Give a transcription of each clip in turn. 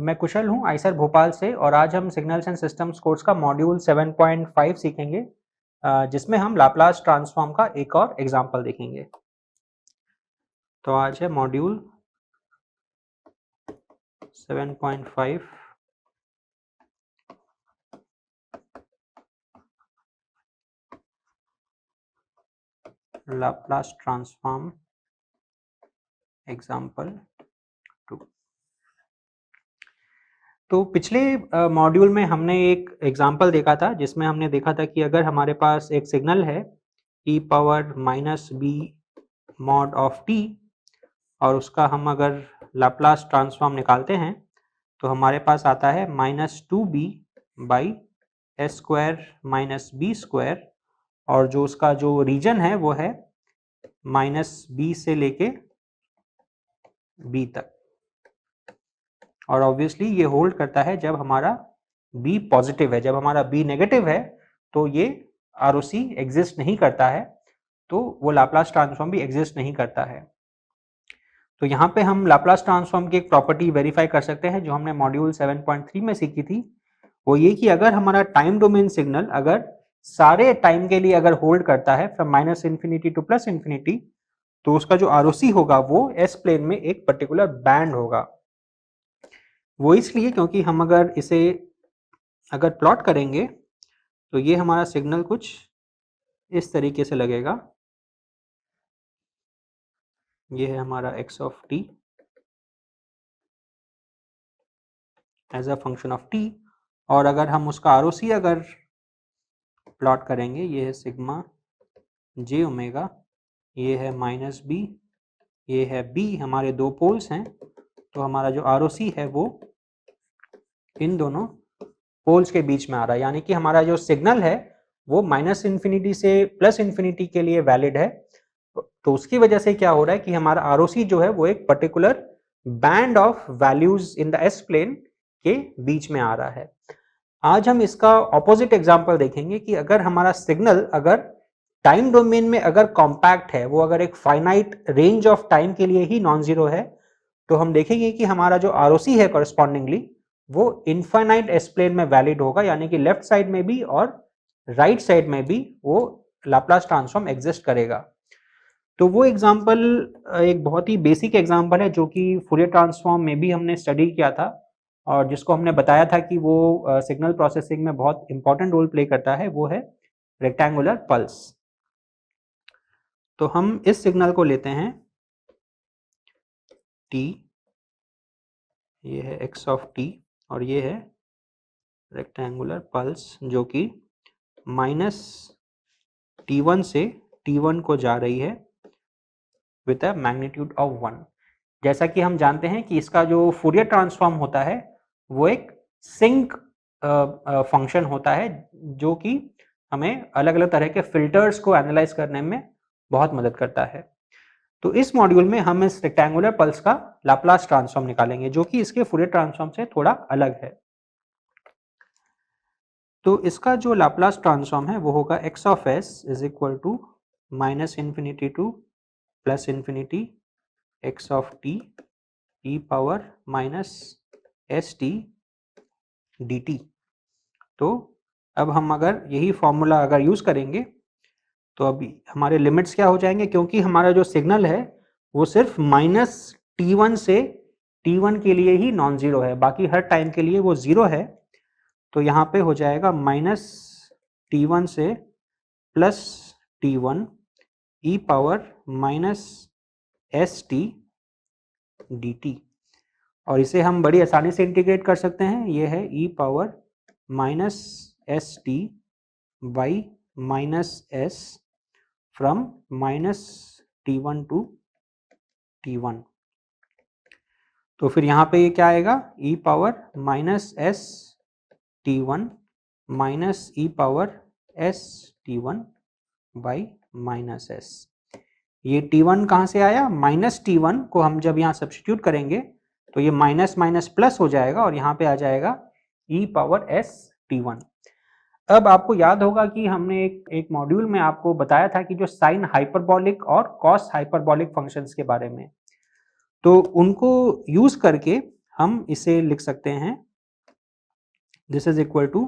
मैं कुशल हूं आईसर भोपाल से और आज हम सिग्नल्स एंड सिस्टम्स कोर्स का मॉड्यूल 7.5 सीखेंगे जिसमें हम लाप्लास ट्रांसफॉर्म का एक और एग्जांपल देखेंगे। तो आज है मॉड्यूल 7.5 लाप्लास ट्रांसफॉर्म एग्जांपल 2। तो पिछले मॉड्यूल में हमने एक एग्जांपल देखा था जिसमें हमने देखा था कि अगर हमारे पास एक सिग्नल है e power minus B mod of T और उसका हम अगर लाप्लास ट्रांसफॉर्म निकालते हैं तो हमारे पास आता है -2b by S square minus B square और जो उसका जो रीजन है वो है -b से लेके b तक और ऑब्वियसली ये होल्ड करता है जब हमारा b पॉजिटिव है। जब हमारा b नेगेटिव है तो ये ROC एग्जिस्ट नहीं करता है, तो वो लाप्लास ट्रांसफॉर्म भी एग्जिस्ट नहीं करता है। तो यहाँ पे हम लाप्लास ट्रांसफॉर्म की एक प्रॉपर्टी वेरीफाई कर सकते हैं जो हमने मॉड्यूल 7.3 में सीखी थी। वो ये कि अगर हमारा टाइम डोमेन सिग्नल अगर सारे टाइम के लिए अगर होल्ड करता है फ्रॉम -∞ टू +∞, तो उसका जो ROC होगा वो एस प्लेन में एक पर्टिकुलर बैंड होगा। वो इसलिए क्योंकि हम अगर इसे अगर प्लॉट करेंगे तो ये हमारा सिग्नल कुछ इस तरीके से लगेगा। ये है हमारा x of t as a function of t और अगर हम उसका ROC अगर प्लॉट करेंगे, ये है सिग्मा j ओमेगा, ये है -b, ये है b, हमारे दो पोल्स हैं, तो हमारा जो ROC है वो इन दोनों पोल्स के बीच में आ रहा है, यानी कि हमारा जो सिग्नल है वो -∞ से +∞ के लिए वैलिड है। तो उसकी वजह से क्या हो रहा है कि हमारा ROC जो है वो एक particular band of values in the S plane के बीच में आ रहा है। आज हम इसका ऑपोजिट एग्जांपल देखेंगे कि अगर हमारा सिग्नल अगर टाइम डोमेन में अगर कॉम्पैक्ट है, वो अगर एक फाइनाइट रेंज ऑफ टाइम के लिए ही नॉन जीरो है, तो हम देखेंगे कि हमारा जो ROC है कॉरेस्पॉन्डिंगली वो इनफाइनाइट एस प्लेन में वैलिड होगा, यानी कि लेफ्ट साइड में भी और राइट साइड में भी वो लाप्लास ट्रांसफॉर्म एग्जिस्ट करेगा। तो वो एग्जांपल एक बहुत ही बेसिक एग्जांपल है जो कि फूरियर ट्रांसफॉर्म में भी हमने स्टडी किया था और जिसको हमने बताया था कि वो सिग्नल प्रोसेसिंग में बहुत इंपॉर्टेंट रोल प्ले करता है, वो है रेक्टेंगुलर पल्स। तो हम इस सिग्नल को लेते हैं t, ये है x ऑफ t और ये है रेक्टेंगुलर पल्स जो कि -t1 से t1 को जा रही है विद अ मैग्नीट्यूड ऑफ 1। जैसा कि हम जानते हैं कि इसका जो फूरियर ट्रांसफॉर्म होता है वो एक सिंक फंक्शन होता है जो कि हमें अलग अलग तरह के फिल्टर्स को एनालाइज करने में बहुत मदद करता है। तो इस मॉड्यूल में हम इस रेक्टेंगुलर पल्स का लाप्लास ट्रांसफॉर्म निकालेंगे जो कि इसके फूरियर ट्रांसफॉर्म से थोड़ा अलग है। तो इसका जो लाप्लास ट्रांसफॉर्म है वो होगा x of s is equal to -∞ to +∞ x of t e power -st dt। तो अब हम अगर यही फॉर्मूला अगर यूज करेंगे तो अभी हमारे लिमिट्स क्या हो जाएंगे, क्योंकि हमारा जो सिग्नल है वो सिर्फ -t1 से t1 के लिए ही नॉन जीरो है, बाकी हर टाइम के लिए वो जीरो है। तो यहाँ पे हो जाएगा -t1 से +t1 e power -st dt और इसे हम बड़ी आसानी से इंटीग्रेट कर सकते हैं। ये है e power -st by -s from -t1 to t1। तो फिर यहाँ पे ये क्या आएगा, e power -st1 minus e power st1 by -s। ये t1 कहाँ से आया, -t1 को हम जब यहाँ सब्स्टिट्यूट करेंगे तो ये माइनस माइनस प्लस हो जाएगा और यहाँ पे आ जाएगा e पावर st1। अब आपको याद होगा कि हमने एक मॉड्यूल में आपको बताया था कि जो साइन हाइपरबॉलिक और कॉस हाइपरबॉलिक फंक्शंस के बारे में, तो उनको यूज करके हम इसे लिख सकते हैं, this is equal to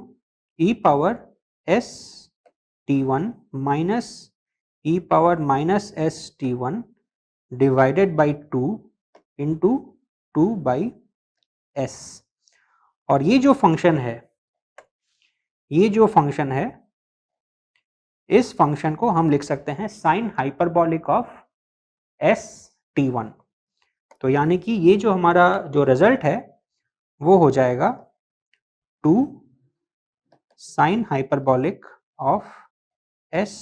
E power S T one minus E power minus S T one divided by 2 into 2 by S. और ये जो फंक्शन है, इस फंक्शन को हम लिख सकते हैं sign hyperbolic of S T one. तो यानी कि ये जो हमारा जो रिजल्ट है वो हो जाएगा 2 sign hyperbolic of S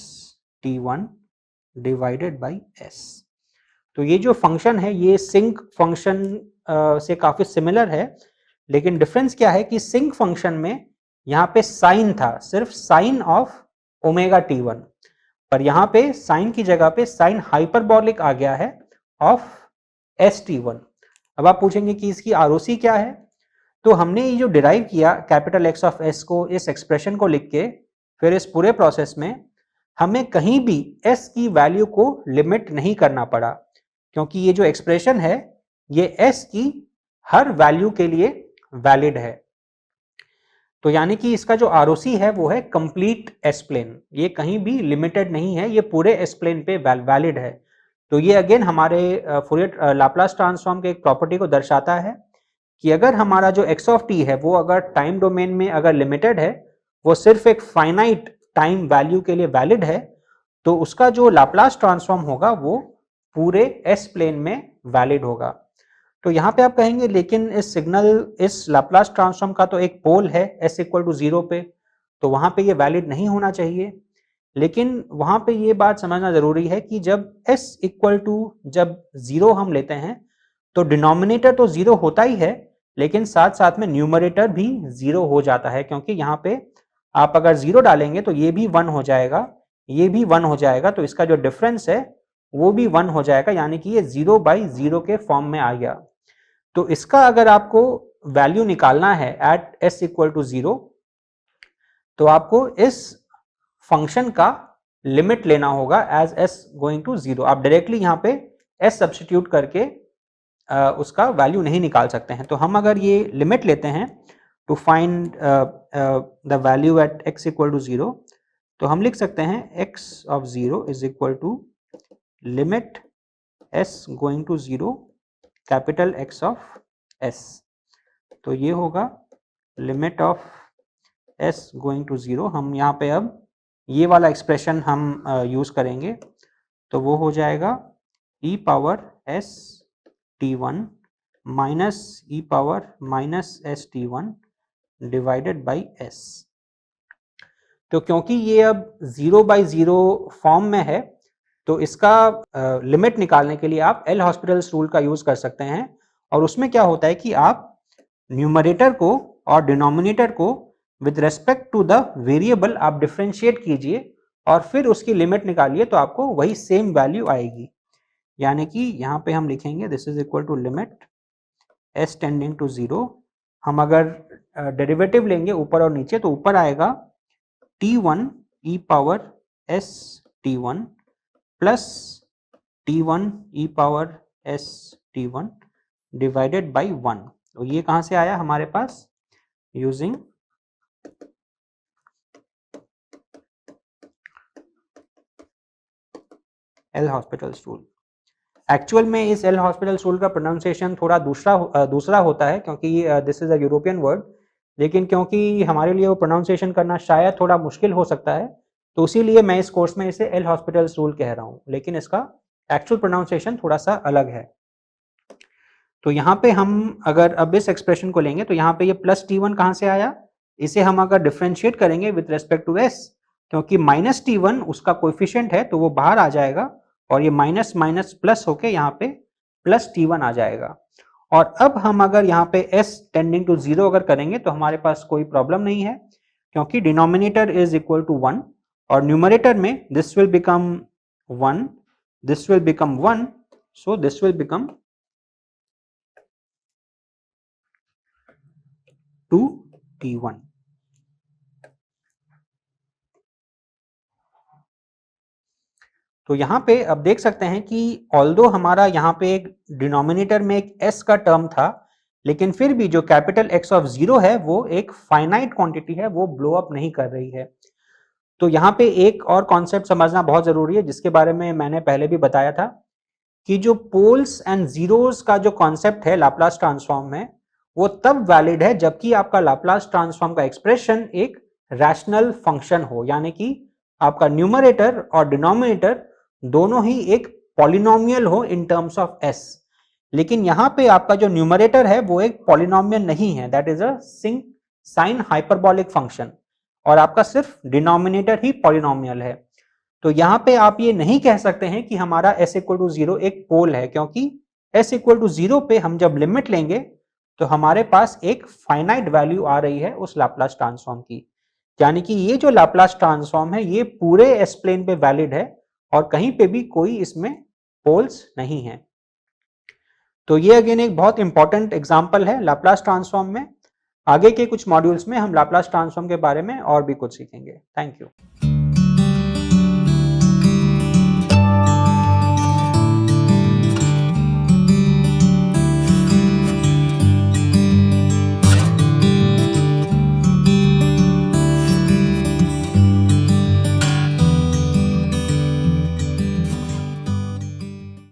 T one divided by S. तो ये जो फंक्शन है ये सिंक फंक्शन से काफी सिमिलर है, लेकिन डिफरेंस क्या है कि सिंक फंक्शन में यहाँ पे साइन था, सिर्फ sine of omega T one, पर यहाँ पे साइन की जगह पे साइन हाइपरबॉलिक आ गया है ऑफ एस टी वन। अब आप पूछेंगे कि इसकी आरओसी क्या है, तो हमने ये जो डिराइव किया कैपिटल एक्स ऑफ एस को इस एक्सप्रेशन को लिख के, फिर इस पूरे प्रोसेस में हमें कहीं भी एस की वैल्यू को लिमिट नहीं करना पड़ा, क्योंकि ये जो एक्सप्रेशन है ये एस की हर वैल्यू के लिए वैलिड है। तो यानी कि इसका जो आरओसी है वो है कंप्लीट एस प्लेन, ये कहीं भी लिमिटेड नहीं है, ये पूरे एस प्लेन पे वैलिड है। तो ये अगेन हमारे फूरियर लाप्लास ट्रांसफॉर्म के एक प्रॉपर्टी को दर्शाता है कि अगर हमारा जो एक्स ऑफ टी है वो अगर टाइम डोमेन में अगर लिमिटेड है, वो सिर्फ एक फाइनाइट टाइम वैल्यू के लिए वैलिड है, तो उसका जो लाप्लास ट्रांसफॉर्म होगा वो पूरे एस प्लेन में वैलिड होगा। तो यहाँ पे आप कहेंगे लेकिन इस सिग्नल, इस लाप्लास ट्रांसफॉर्म का तो एक पोल है s इक्वल टू 0 पे, तो वहां पे ये वैलिड नहीं होना चाहिए। लेकिन वहां पे ये बात समझना जरूरी है कि जब s इक्वल टू जब 0 हम लेते हैं तो डिनोमिनेटर तो 0 होता ही है, लेकिन साथ साथ में न्यूमरेटर भी 0 हो जाता है, क्योंकि यहाँ पे आप अगर 0 डालेंगे तो ये भी 1 हो जाएगा, ये भी 1 हो जाएगा, तो इसका जो डिफरेंस है वो भी 1 हो जाएगा, यानी कि ये 0 बाई 0 के फॉर्म में आ गया। तो इसका अगर आपको वैल्यू निकालना है एट s इक्वल टू 0, तो आपको इस फंक्शन का लिमिट लेना होगा एज s गोइंग टू 0। आप डायरेक्टली यहाँ पे s सब्स्टिट्यूट करके उसका वैल्यू नहीं निकाल सकते हैं। तो हम अगर ये लिमिट लेते हैं to find the value at x equal to 0, तो हम लिख सकते हैं x of 0 is equal to limit s going to 0 capital X of S। तो ये होगा limit of S going to 0। हम यहाँ पे अब ये वाला एक्सप्रेशन हम यूज करेंगे, तो वो हो जाएगा e power s t1 minus e power minus s t1 divided by s। तो क्योंकि ये अब 0 बाई 0 फॉर्म में है, तो इसका लिमिट निकालने के लिए आप एल हॉस्पिटल्स रूल का यूज कर सकते हैं। और उसमें क्या होता है कि आप न्यूमरेटर को और डिनोमिनेटर को with respect to the variable आप डिफरेंशिएट कीजिए और फिर उसकी लिमिट निकालिए, तो आपको वही सेम वैल्यू आएगी। यानी कि यहाँ पे हम लिखेंगे this is equal to limit S tending to 0। हम अगर डेरिवेटिव लेंगे ऊपर और नीचे, तो ऊपर आएगा t1 e power s t1 plus t1 e power s t1 divided by 1। तो ये कहां से आया हमारे पास, using L hospital's rule. Actual में इस एल हॉस्पिटल्स रूल का प्रोनाउंसिएशन थोड़ा दूसरा होता है, क्योंकि this is a European word, लेकिन क्योंकि हमारे लिए वो प्रोनाउंसिएशन करना शायद थोड़ा मुश्किल हो सकता है, तो इसीलिए मैं इस कोर्स में इसे एल हॉस्पिटल्स रूल कह रहा हूँ, लेकिन इसका एक्चुअल प्रोनाउंसिएशन थोड़ा सा अलग है। तो यहाँ पे हम अगर अब इस एक्सप्रेशन को लेंगे, तो यहाँ पे ये प्लस t1 कहाँ से आया, इसे हम अगर डिफरेंशिएट करेंगे विथ रेस्पेक्ट टू s, क्योंकि माइनस t1 उसका कोएफिशिएंट है, तो वो बाहर आ जाएगा और ये माइनस माइनस प्लस होके यहाँ पे प्लस t1 आ जाएगा। और अब हम अगर यहाँ पे s टेंडिंग टू 0 अगर करेंगे, तो हमारे पास कोई प्रॉब्लम नहीं है, क्योंकि डिनोमिनेटर इज इक्वल टू 1 और न्यूमरेटर में this will become 1, this will become 1, so this will become 2t1। तो यहाँ पे अब देख सकते हैं कि ऑल्दो हमारा यहाँ पे एक डिनोमिनेटर में एक s का टर्म था, लेकिन फिर भी जो कैपिटल एक्स ऑफ 0 है वो एक फाइनाइट क्वांटिटी है, वो ब्लो अप नहीं कर रही है। तो यहाँ पे एक और कॉन्सेप्ट समझना बहुत जरूरी है जिसके बारे में मैंने पहले भी बताया था कि जो पोल्स एंड जीरोस का जो कॉन्सेप्ट है लाप्लास ट्रांसफॉर्म में, वो तब वैलिड है जबकि आपका लाप्लास ट्रांसफॉर्म का एक्सप्रेशन एक रैशनल फंक्शन हो, यानी कि आपका न्यूमरेटर और डिनोमिनेटर दोनों ही एक पॉलिनोमियल हो इन टर्म्स ऑफ एस। लेकिन यहां पे आपका जो न्यूमरेटर है वो एक पॉलिनोमियल नहीं है, that is a sign hyperbolic function, और आपका सिर्फ डिनोमिनेटर ही पॉलिनोमियल है। तो यहां पे आप ये नहीं कह सकते हैं कि हमारा s इक्वल टू 0 एक पोल है, क्योंकि s इक्वल टू 0 पे हम जब लिमिट लेंगे तो हमारे पास एक फाइनाइट वैल्यू आ रही है उस लाप्लास ट्रांसफॉर्म की, यानी कि ये जो लाप्लास ट्रांसफॉर्म है ये पूरे एस प्लेन पे वैलिड है और कहीं पे भी कोई इसमें पोल्स नहीं है। तो ये अगेन एक बहुत इंपॉर्टेंट एग्जांपल है लाप्लास ट्रांसफॉर्म में। आगे के कुछ मॉड्यूल्स में हम लाप्लास ट्रांसफॉर्म के बारे में और भी कुछ सीखेंगे। Thank you.